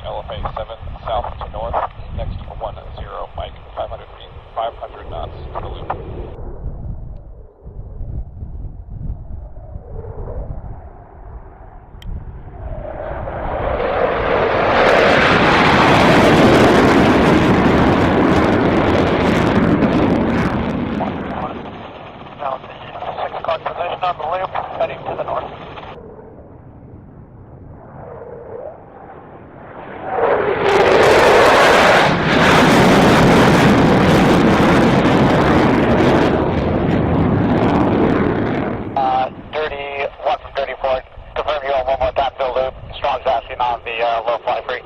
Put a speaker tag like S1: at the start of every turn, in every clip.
S1: LFA 7 south to north, next 10, Mike, 500 feet, 500 knots to the loop.
S2: Now the 6 o'clock position on the loop, heading to the north. Dirty 1 from 34. Confirm you on one more time to the loop. Strong's asking on the low fly free.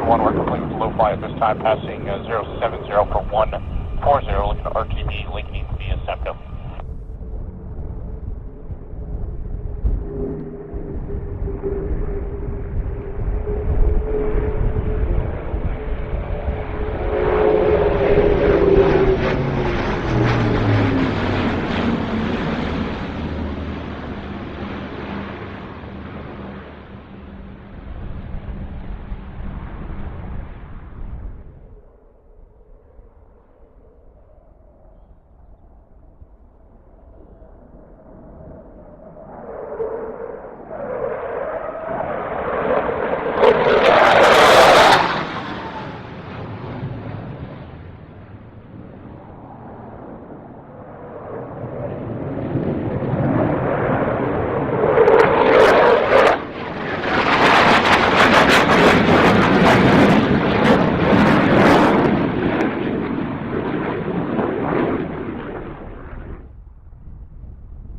S1: We're complete with low fly at this time, passing 070 for 140, looking to RTB, linking via SEPCO.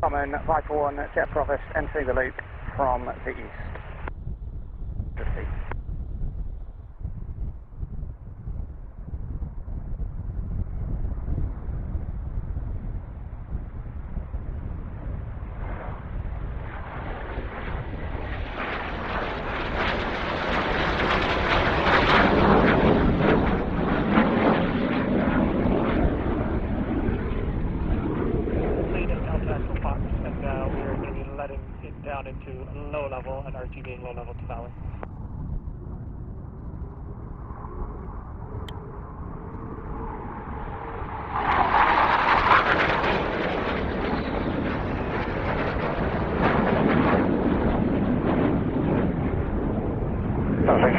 S3: Common, Vital 1, Jet Provost, entering the loop from the east. Proceed.
S2: We're going to be letting it down into low level and RTB low level to valley.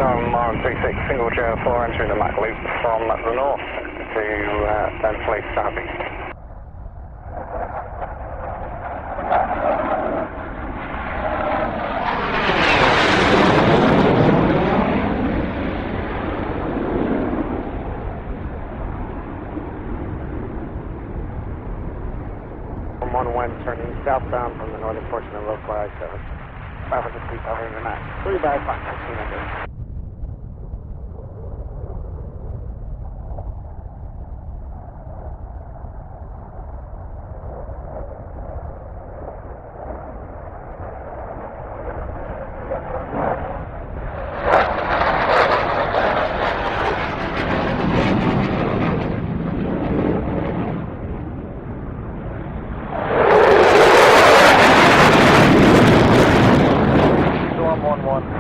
S4: On 36 single J4 entering the Mac loop from the north to then place southeast. From 1 turning southbound from the northern portion of low fly 7. 500 feet over the Mac. 3 by 5, 1900.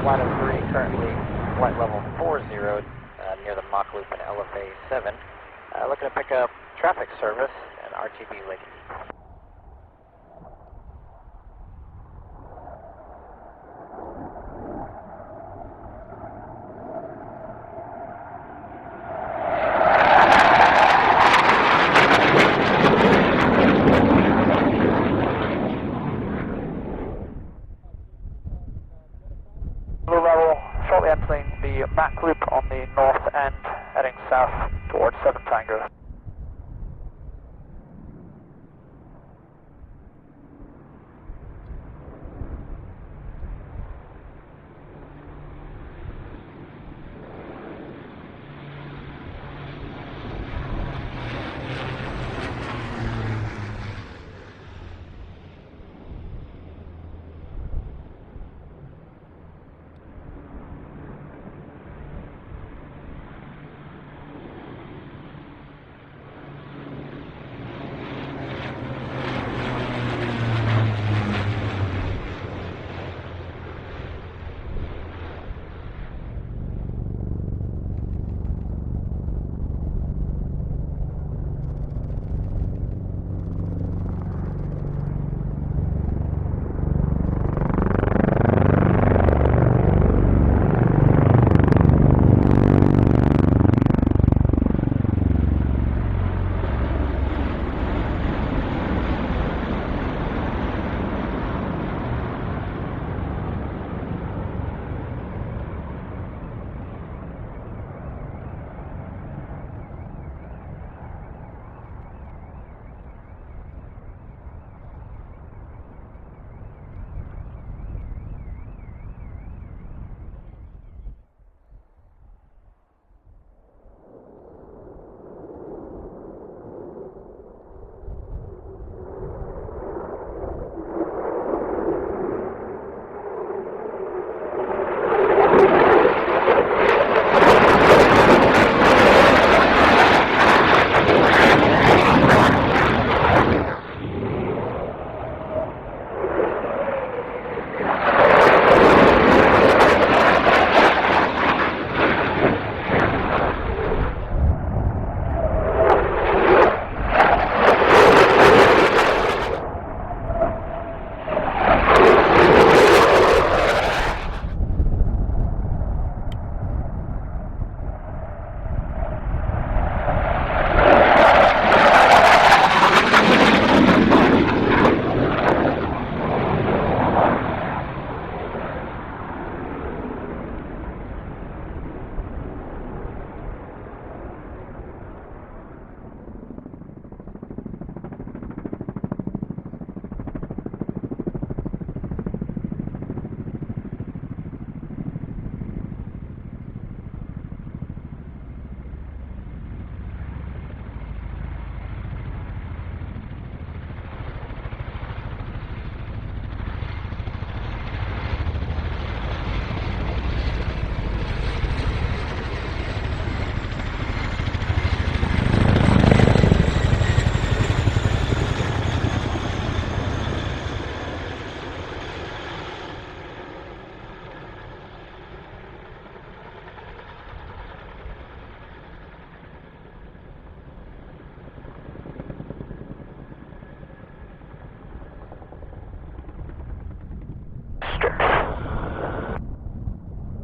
S3: Line of 3, currently flight level 40, near the Mach Loop in LFA 7. Looking to pick up traffic service and RTB link.
S2: Shortly entering the Mac Loop on the north end, heading south towards 7 Tango.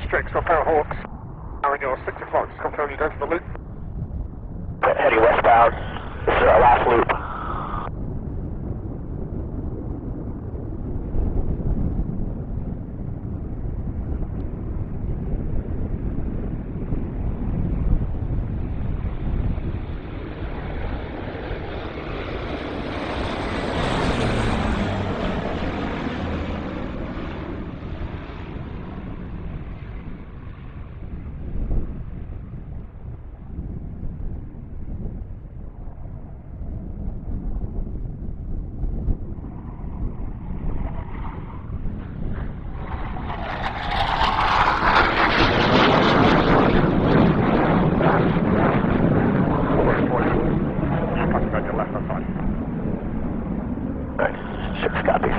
S4: strict, so pair of Hawks. Aaron, you're 6 o'clock, just confirm you go for the loop.
S5: Heading westbound. This is our last loop. Ship's copy.